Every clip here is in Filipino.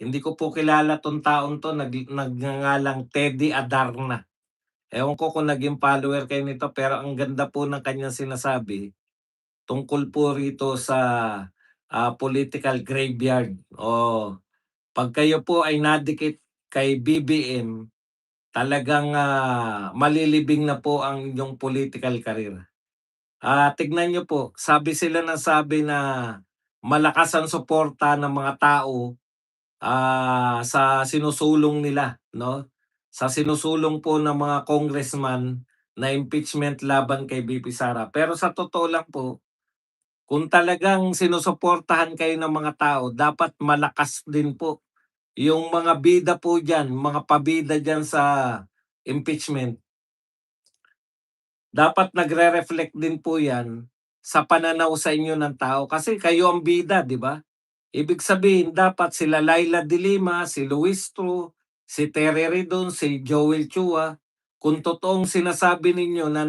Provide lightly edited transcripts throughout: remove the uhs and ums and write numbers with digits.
Hindi ko po kilala 'tong taong 'to, nagngangalang Teddy Adarna. Ewan ko kung naging follower kayo nito, pero ang ganda po ng kanyang sinasabi tungkol po rito sa, political graveyard o 'pag kayo po ay nadikit kay BBM, talagang, malilibing na po ang inyong political career. Tignan niyo po, sabi sila ng sabi na malakas ang suporta ng mga tao, sa sinusulong nila 'no, sa sinusulong po ng mga congressman na impeachment laban kay VP Sara. Pero sa totoo lang po, kung talagang sinusuportahan kayo ng mga tao, dapat malakas din po yung mga bida po diyan, mga pabida diyan sa impeachment. Dapat nagre-reflect din po 'yan sa pananaw sa inyo ng tao kasi kayo ang bida, 'di ba? Ibig sabihin dapat sila Laila de Lima, si Luis Tru, si Terry Ridon, si Joel Chua, kung totoong sinasabi ninyo na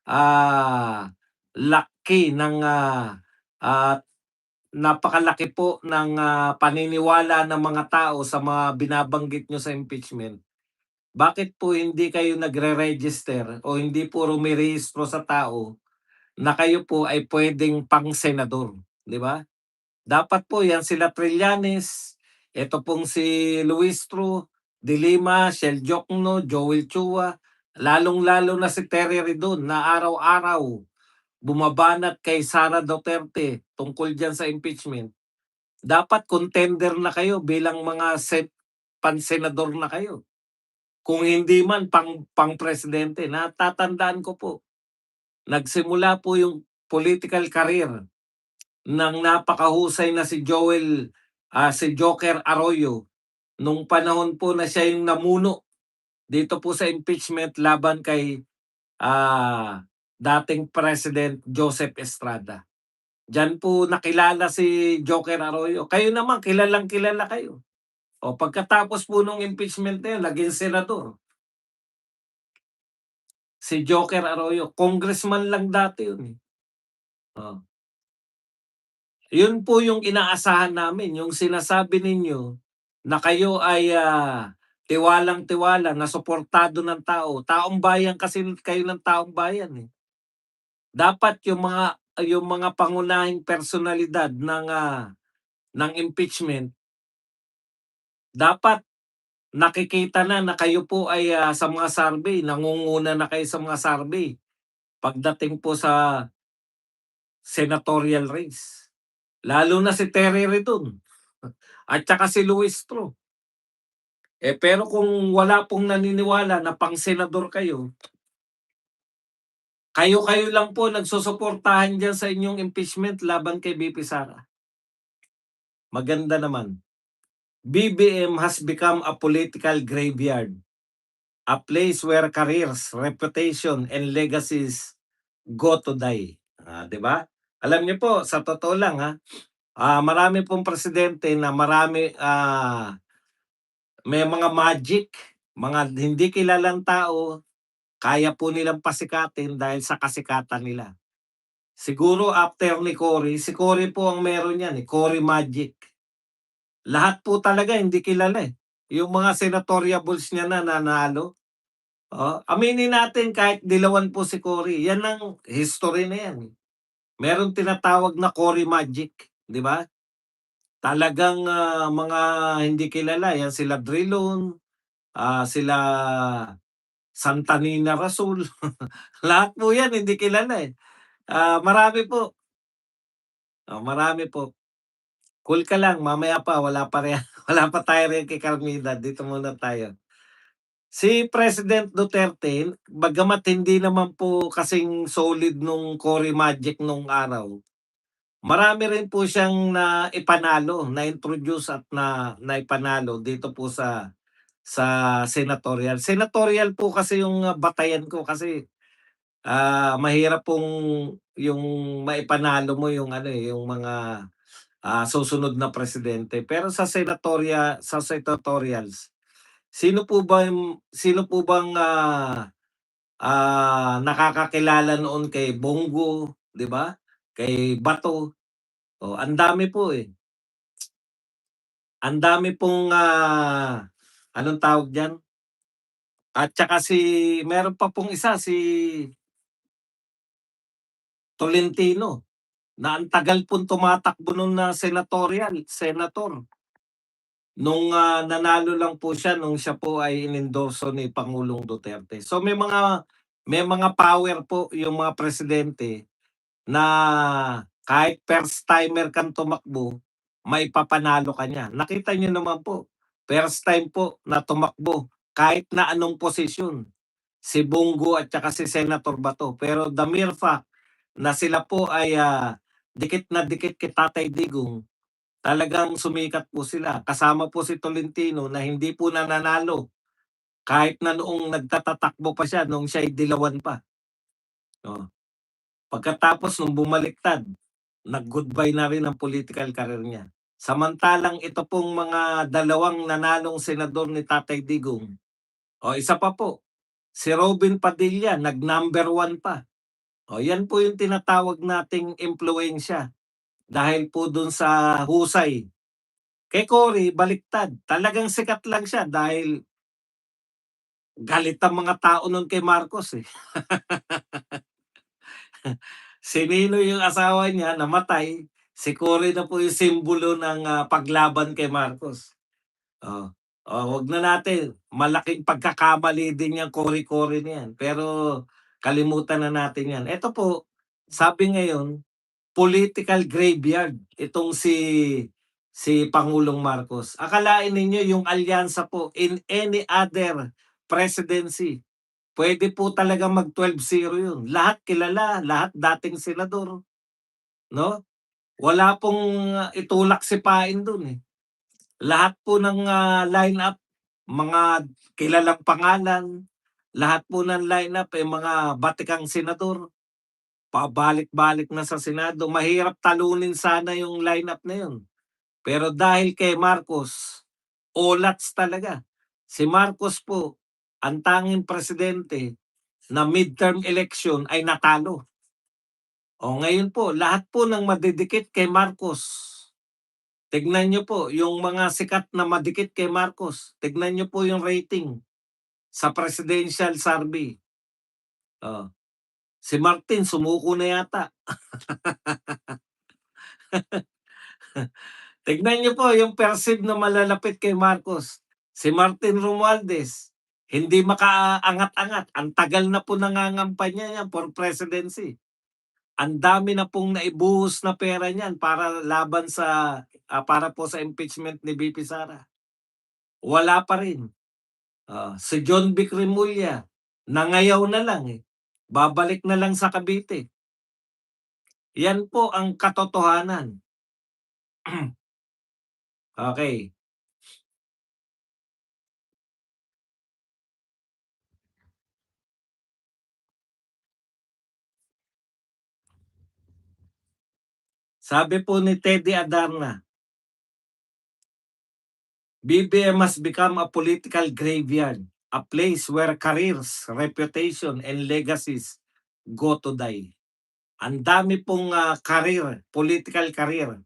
ah, laki ng, ah, napakalaki po ng, paniniwala ng mga tao sa mga binabanggit nyo sa impeachment, bakit po hindi kayo nagre-register o hindi po rumirehistro sa tao na kayo po ay puwedeng pang-senador, 'di ba? Dapat po 'yan sila Trillanes, eto pong si Luis Tru, De Lima, Shel Jokno, Joel Chua, lalong-lalo na si Terry Ridon na araw-araw bumabanat kay Sara Duterte tungkol diyan sa impeachment. Dapat contender na kayo bilang mga pansenador na kayo. Kung hindi man pang-presidente. Natatandaan ko po, nagsimula po yung political career ng napakahusay na si Joker Arroyo nung panahon po na siya yung namuno dito po sa impeachment laban kay, dating President Joseph Estrada. Diyan po nakilala si Joker Arroyo. Kayo naman kilalang-kilala kayo. O pagkatapos po nung impeachment na yun naging senador. Si Joker Arroyo, congressman lang dati yun, eh. Oh. Yun po yung inaasahan namin, yung sinasabi ninyo na kayo ay, tiwalang-tiwala na suportado ng tao. Taong bayan kasi kayo ng taong bayan, eh. Dapat yung mga pangunahing personalidad ng impeachment, dapat nakikita na kayo po ay, sa mga survey, nangunguna na kayo sa mga survey pagdating po sa senatorial race. Lalo na si Terry Ridon at saka si Luis Tro. Pero kung wala pong naniniwala na pang-senador kayo, kayo-kayo lang po nagsusuportahan diyan sa inyong impeachment laban kay VP Sara. Maganda naman. BBM has become a political graveyard, a place where careers, reputation, and legacies go to die. 'Di ba? Alam niyo po, sa totoo lang, marami pong presidente na may mga magic, mga hindi kilalang tao, kaya po nilang pasikatin dahil sa kasikatan nila. Siguro after ni Cory, si Cory po ang meron niyan, Cory Magic. Lahat po talaga hindi kilala, eh. Yung mga senatoriables niya na nanalo, aminin natin kahit dilawan po si Cory, yan ang history na yan, eh. Merong tinatawag na Cory Magic, 'di ba? Talagang, mga hindi kilala, yan sila Drilon, sila Santa Nina Rasul, lahat po yan hindi kilala, eh. Marami po, marami po. Cool ka lang mamaya pa wala pa rin wala pa tayo riyan kay Carmida, dito muna tayo. Si President Duterte, bagamat hindi naman po kasing solid nung Cory Magic nung araw, marami rin po siyang naipanalo, na-introduce at naipanalo dito po sa senatorial. Senatorial po kasi yung, batayan ko kasi, mahirap pong yung maipanalo mo yung ano, eh, yung mga, susunod na presidente. Pero sa senatorials, sino po bang, nakakakilala noon kay Bongo, 'di ba? Kay Bato, ang dami po, eh. Ang dami pong, anong tawag diyan? At saka meron pa pong isa si Tolentino na ang tagal pong tumatakbo nun na senator. Nanalo lang po siya nung siya po ay inendorso ni Pangulong Duterte. So may mga power po yung mga presidente na kahit first timer kang tumakbo, maipapanalo ka niya. Nakita niyo naman po, first time po na tumakbo kahit na anong posisyon, si Bongo at saka si Senator Bato. Pero the mere fact na sila po ay, dikit na dikit kay Tatay Digong, talagang sumikat po sila. Kasama po si Tolentino na hindi po nananalo kahit na noong nagtatatakbo pa siya, noong siya'y dilawan pa, oh. Pagkatapos nung bumaliktad, nag-goodbye na rin ang political career niya. Samantalang ito pong mga dalawang nanalong senador ni Tatay Digong, o isa pa po, si Robin Padilla nag-number 1 pa. O yan po yung tinatawag nating impluwensya dahil po dun sa husay. Kay Cory baliktad, talagang sikat lang siya dahil galit ang mga tao nun kay Marcos, eh. Si Ninoy yung asawa niya namatay, si Cory na po yung simbolo ng, paglaban kay Marcos. Oh, wag na natin, malaking pagkakamali din yang Cory-Cory na yan, pero kalimutan na natin yan. Eto po, sabi ngayon, political graveyard itong si Pangulong Marcos. Akalain ninyo yung alyansa po in any other presidency, puwede po talagang mag 12-0 yun. Lahat kilala, lahat dating senador, 'no? Wala pong, itulak sipain dun, eh. Lahat po ng, lineup, mga kilalang pangalan, lahat po ng lineup, eh, mga batikang senador, pabalik-balik na sa Senado. Mahirap talunin sana yung lineup na yun. Pero dahil kay Marcos, olats talaga. Si Marcos po, ang tanging presidente na midterm election ay natalo. O ngayon po, lahat po ng madidikit kay Marcos, tignan niyo po yung mga sikat na madikit kay Marcos, tignan niyo po yung rating sa presidential survey. Oh, si Martin sumuko na yata. Tignan niyo po yung perceived na malalapit kay Marcos. Si Martin Romualdez, hindi makaangat-angat. Ang tagal na po nangangampanya yan for presidency. Ang dami na pong naibuhos na pera niyan para laban para po sa impeachment ni VP Sara. Wala pa rin. Si John Vic Remulla, nangayaw na lang, eh. Babalik na lang sa Cavite. Yan po ang katotohanan. Okay. Sabi po ni Teddy Adarna, BBM must become a political graveyard, a place where careers, reputation, and legacies go to die. Ang dami pong, political career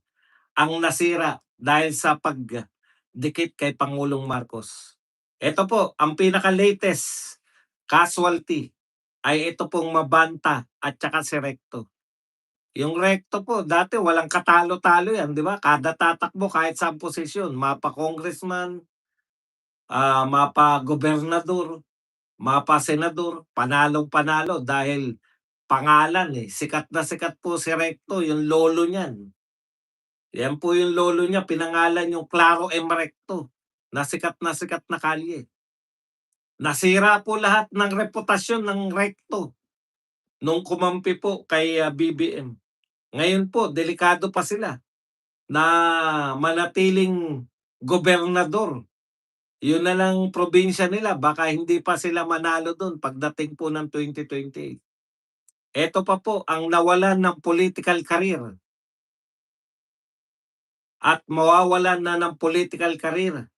ang nasira dahil sa pagdikit kay Pangulong Marcos. Ito po, ang pinaka-latest casualty ay ito pong Mabanta at saka si Recto. Yung Recto po, dati walang katalo-talo yan, di ba? Kada tatakbo kahit sa posisyon, mapa-congressman, mapa-gobernador, mapa-senador, panalong-panalo dahil pangalan, eh. Sikat na sikat po si Recto, yung lolo niyan. Yan po yung lolo niya, pinangalan yung Claro M. Recto, na sikat na kalye. Nasira po lahat ng reputasyon ng Recto nung kumampi po kay, BBM. Ngayon po delikado pa sila na manatiling gobernador. Yun na lang probinsya nila, baka hindi pa sila manalo dun pagdating po ng 2028. Eto pa po ang nawalan ng political career at mawawalan na ng political career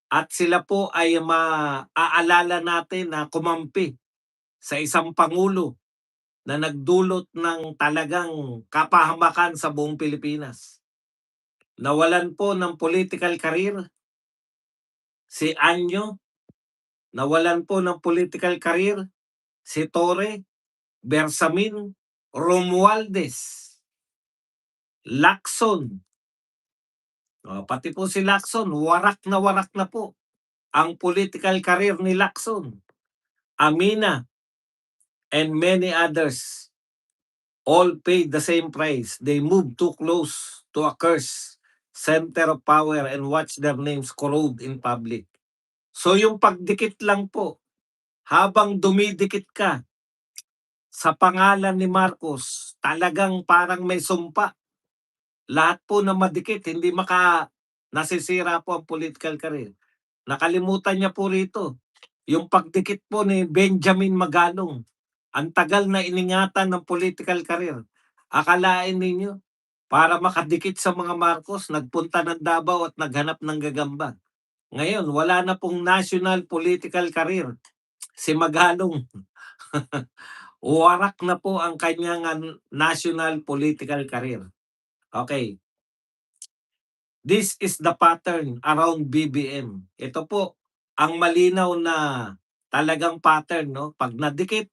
at sila po ay maaalala natin na kumampi sa isang pangulo na nagdulot ng talagang kapahamakan sa buong Pilipinas. nawalan po ng political career, si Anyo, nawalan po ng political career, si Torre, Bersamin, Romualdez, Lacson, pati po si Lacson, warak na po ang political career ni Lacson, Amina, and many others all paid the same price. They moved too close to a cursed center of power and watched their names corrode in public. So yung pagdikit lang po, habang dumidikit ka sa pangalan ni Marcos, talagang parang may sumpa. Lahat po na madikit, hindi nasisira po ang political career. Nakalimutan niya po rito, yung pagdikit po ni Benjamin Magalong. Ang tagal na iningatan ng political career. Akalain ninyo, para makadikit sa mga Marcos, nagpunta ng Davao at naghanap ng gagamba. Ngayon, wala na pong national political career si Magalong. Warak na po ang kanyang national political career. Okay. This is the pattern around BBM. Ito po ang malinaw na talagang pattern, no? Pag nadikit,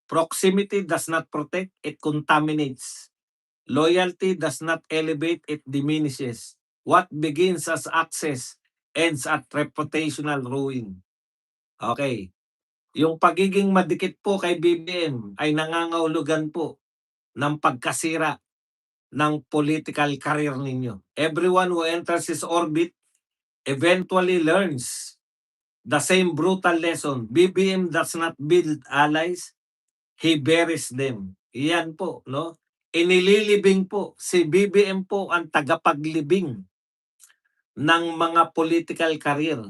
proximity does not protect, it contaminates. Loyalty does not elevate, it diminishes. What begins as access ends at reputational ruin. Okay. Yung pagiging madikit po kay BBM ay nangangahulugan po ng pagkasira ng political career ninyo. Everyone who enters his orbit eventually learns the same brutal lesson. BBM does not build allies, he buries them. Iyan po, no? Inililibing po. Si BBM po ang tagapaglibing ng mga political career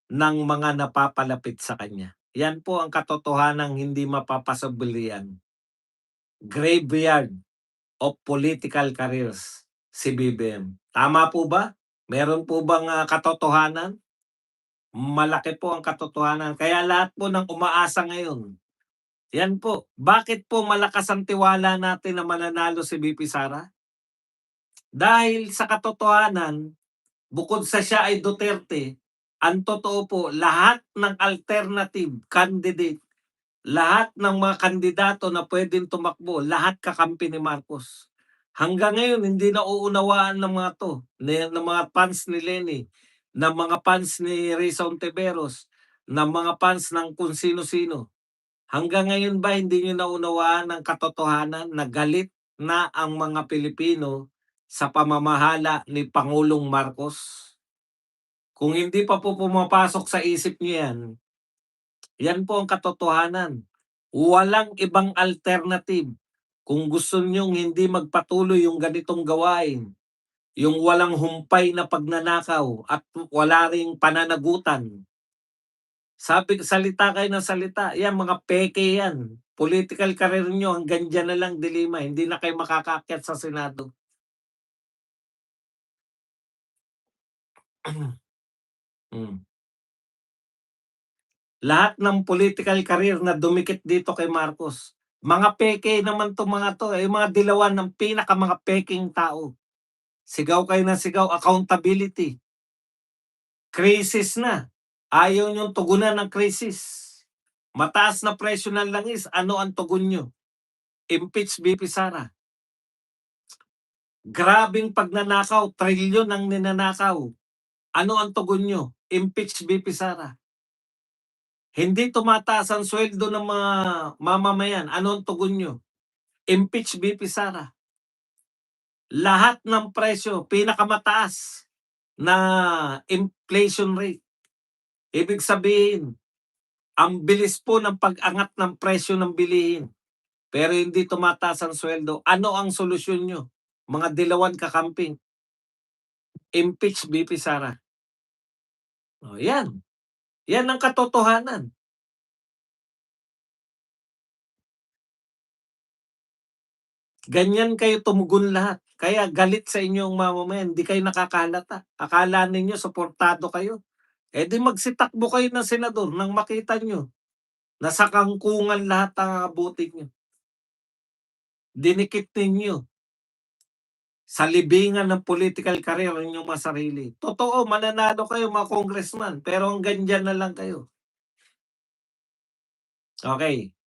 ng mga napapalapit sa kanya. Yan po ang katotohanang hindi mapapasabilian. Graveyard of political careers si BBM. Tama po ba? Meron po bang katotohanan? Malaki po ang katotohanan. Kaya lahat po ng umaasa ngayon, yan po. Bakit po malakas ang tiwala natin na mananalo si VP Sara? Dahil sa katotohanan, bukod sa siya ay Duterte, ang totoo po, lahat ng alternative candidate, lahat ng mga kandidato na pwedeng tumakbo, lahat kakampi ni Marcos. Hanggang ngayon, hindi nauunawaan ng mga to, ng mga fans ni Lenny, ng mga fans ni Risa Ontiveros, ng mga fans ng kung sino-sino. Hanggang ngayon ba hindi nyo naunawaan ang katotohanan na galit na ang mga Pilipino sa pamamahala ni Pangulong Marcos? Kung hindi pa po pumapasok sa isip niyo yan, yan po ang katotohanan. Walang ibang alternative. Kung gusto niyong hindi magpatuloy yung ganitong gawain, yung walang humpay na pagnanakaw at wala ring pananagutan. Sabi, salita kayo ng salita. Yan, mga peke yan. Political career nyo, hanggang dyan na lang dilima. Hindi na kayo makakaakyat sa Senado. Hmm. Lahat ng political career na dumikit dito kay Marcos, mga peke naman to mga to, yung mga dilawan ng mga peking tao. Sigaw kayo ng sigaw, accountability. Krisis na. Ayaw niyong tugunan ng krisis. Mataas na presyo ng langis, ano ang tugon nyo? Impeach VP Sara. Grabing pagnanakaw, trilyon ang ninanakaw. Ano ang tugon nyo? Impeach VP Sara. Hindi tumataas ang sweldo ng mga mamamayan. Ano ang tugon nyo? Impeach VP Sara. Lahat ng presyo, pinakamataas na inflation rate. Ibig sabihin, ang bilis po ng pag-angat ng presyo ng bilihin. Pero hindi tumataas ang sweldo. Ano ang solusyon nyo? Mga dilawan kakamping. Impeach VP Sara. O, yan. Yan ang katotohanan. Ganyan kayo tumugon lahat. Kaya galit sa inyong mamamayan, hindi kayo nakakahalata. Akala ninyo suportado kayo. Eh di magsitakbo kayo ng senador nang makita nyo na sa kangkungan lahat ang abutin nyo. Dinikit ninyo sa libingan ng political career ang inyong mga sarili. Totoo, mananalo kayo mga congressman, pero hanggang diyan na lang kayo. Okay.